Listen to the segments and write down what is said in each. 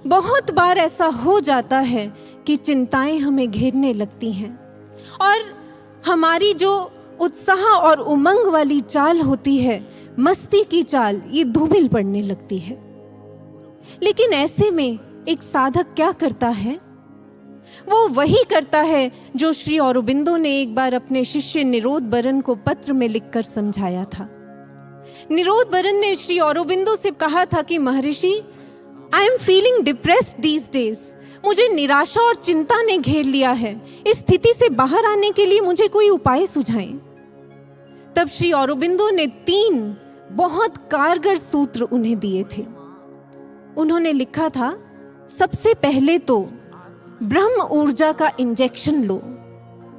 बहुत बार ऐसा हो जाता है कि चिंताएं हमें घेरने लगती हैं और हमारी जो उत्साह और उमंग वाली चाल होती है, मस्ती की चाल, ये धूमिल पड़ने लगती है। लेकिन ऐसे में एक साधक क्या करता है? वो वही करता है जो श्री औरोबिंदो ने एक बार अपने शिष्य निरोध बरन को पत्र में लिखकर समझाया था। निरोध बरन ने श्री औरोबिंदो से कहा था कि महर्षि, I am feeling depressed these days. मुझे निराशा और चिंता ने घेर लिया है। इस स्थिति से बाहर आने के लिए मुझे कोई उपाय सुझाएं। तब श्री औरोबिंदो ने 3 बहुत कारगर सूत्र उन्हें दिए थे। उन्होंने लिखा था, सबसे पहले तो ब्रह्म ऊर्जा का इंजेक्शन लो,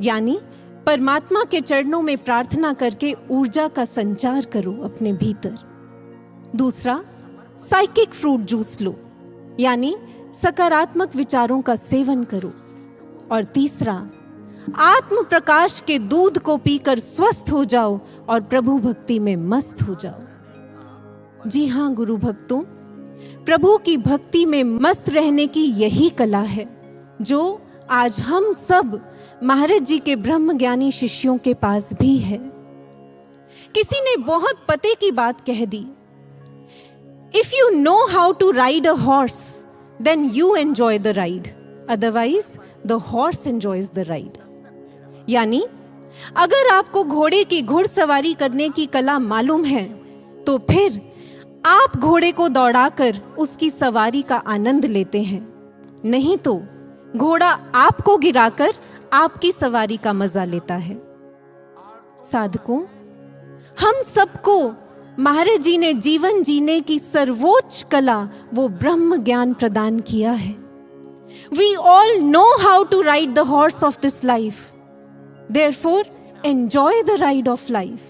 यानी परमात्मा के चरणों में प्रार्थना करके ऊर्जा का संचार करो अपने भीतर। दूसरा, साइकिक फ्रूट जूस लो, यानी सकारात्मक विचारों का सेवन करो। और तीसरा, आत्म प्रकाश के दूध को पीकर स्वस्थ हो जाओ और प्रभु भक्ति में मस्त हो जाओ। जी हाँ गुरु भक्तों, प्रभु की भक्ति में मस्त रहने की यही कला है जो आज हम सब महाराज जी के ब्रह्म ज्ञानी शिष्यों के पास भी है। किसी ने बहुत पते की बात कह दी, if you know how to ride a horse then you enjoy the ride, otherwise the horse enjoys the ride. यानी अगर आपको घोड़े की घुड़सवारी करने की कला मालूम है तो फिर आप घोड़े को दौड़ाकर उसकी सवारी का आनंद लेते हैं, नहीं तो घोड़ा आपको गिराकर आपकी सवारी का मजा लेता है। साधकों, हम सबको महाराज जी ने जीवन जीने की सर्वोच्च कला, वो ब्रह्म ज्ञान प्रदान किया है। We all know how to ride the horse of this life. Therefore, enjoy the ride of life.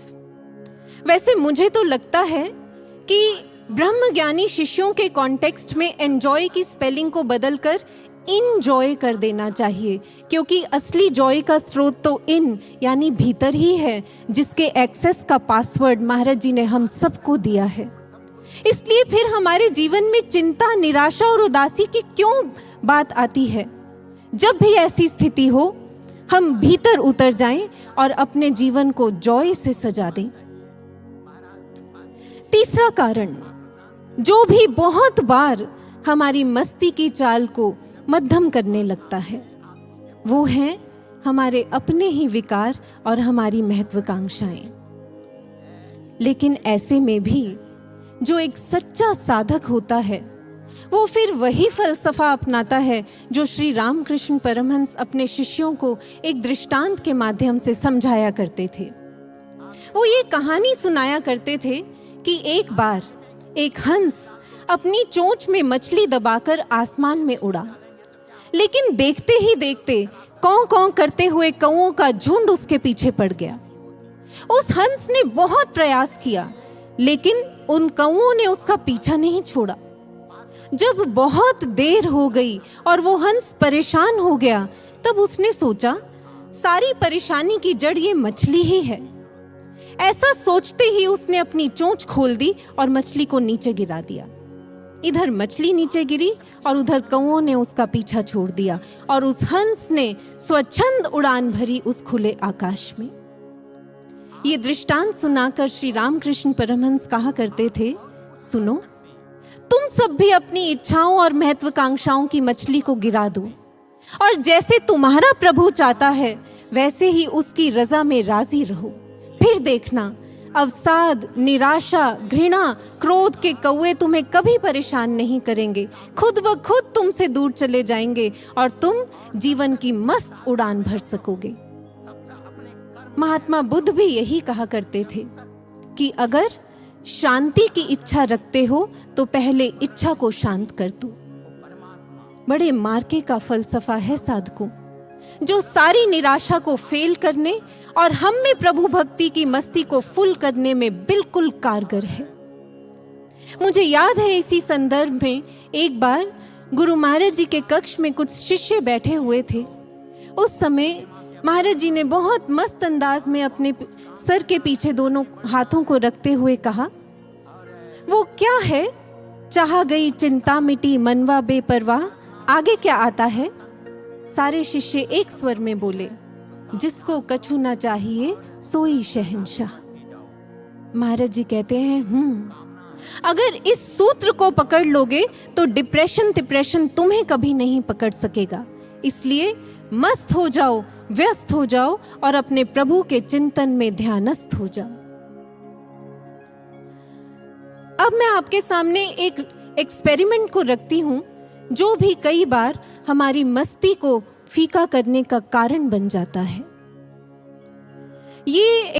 वैसे मुझे तो लगता है कि ब्रह्म ज्ञानी शिष्यों के कॉन्टेक्स्ट में एंजॉय की स्पेलिंग को बदलकर इनजॉय कर देना चाहिए, क्योंकि असली जॉय का स्रोत तो इन यानी भीतर ही है, जिसके एक्सेस का पासवर्ड महाराज जी ने हम सबको दिया है। इसलिए फिर हमारे जीवन में चिंता, निराशा और उदासी की क्यों बात आती है? जब भी ऐसी स्थिति हो, हम भीतर उतर जाएं और अपने जीवन को जॉय से सजा दें। तीसरा कारण, जो भी बहुत बार हमारी मस्ती की चाल को मध्यम करने लगता है, वो है हमारे अपने ही विकार और हमारी महत्वाकांक्षाएं। लेकिन ऐसे में भी जो एक सच्चा साधक होता है, वो फिर वही फलसफा अपनाता है जो श्री रामकृष्ण परमहंस अपने शिष्यों को एक दृष्टांत के माध्यम से समझाया करते थे। वो ये कहानी सुनाया करते थे कि एक बार एक हंस अपनी चोंच में मछली दबाकर आसमान में उड़ा, लेकिन देखते ही देखते कौं कौं करते हुए कौओं का झुंड उसके पीछे पड़ गया। उस हंस ने बहुत प्रयास किया, लेकिन उन कौओं ने उसका पीछा नहीं छोड़ा। जब बहुत देर हो गई और वो हंस परेशान हो गया, तब उसने सोचा, सारी परेशानी की जड़ ये मछली ही है। ऐसा सोचते ही उसने अपनी चोंच खोल दी और मछली को नीचे गिरा दिया। इधर मछली नीचे गिरी और उधर कौओं ने उसका पीछा छोड़ दिया और उस हंस ने स्वच्छंद उड़ान भरी उस खुले आकाश में। ये दृष्टांत सुनाकर श्री रामकृष्ण परमहंस कहा करते थे, सुनो, तुम सब भी अपनी इच्छाओं और महत्वाकांक्षाओं की मछली को गिरा दो और जैसे तुम्हारा प्रभु चाहता है वैसे ही उसकी रजा में राजी रहो। फिर देखना, अवसाद, निराशा, घृणा, क्रोध के कौवे तुम्हें कभी परेशान नहीं करेंगे, खुद ब खुद तुमसे दूर चले जाएंगे और तुम जीवन की मस्त उड़ान भर सकोगे। महात्मा बुद्ध भी यही कहा करते थे कि अगर शांति की इच्छा रखते हो तो पहले इच्छा को शांत कर दो। बड़े मार्के का फलसफा है साधकों, जो सारी निराशा को फेल करने और हम में प्रभु भक्ति की मस्ती को फुल करने में बिल्कुल कारगर है। मुझे याद है इसी संदर्भ में एक बार गुरु महाराज जी के कक्ष में कुछ शिष्य बैठे हुए थे। उस समय महाराज जी ने बहुत मस्त अंदाज में अपने सर के पीछे दोनों हाथों को रखते हुए कहा, वो क्या है चाहा गई चिंता मिटी मनवा बेपरवाह। आगे क्या आता है? सारे शिष्य एक स्वर में बोले, जिसको कछु ना चाहिए सोई शहंशाह। महाराज जी कहते हैं अगर इस सूत्र को पकड़ लोगे तो डिप्रेशन तुम्हें कभी नहीं पकड़ सकेगा। इसलिए मस्त हो जाओ, व्यस्त हो जाओ और अपने प्रभु के चिंतन में ध्यानस्थ हो जाओ। अब मैं आपके सामने एक एक्सपेरिमेंट को रखती हूं, जो भी कई बार हमारी मस्ती को फीका करने का कारण बन जाता है। ये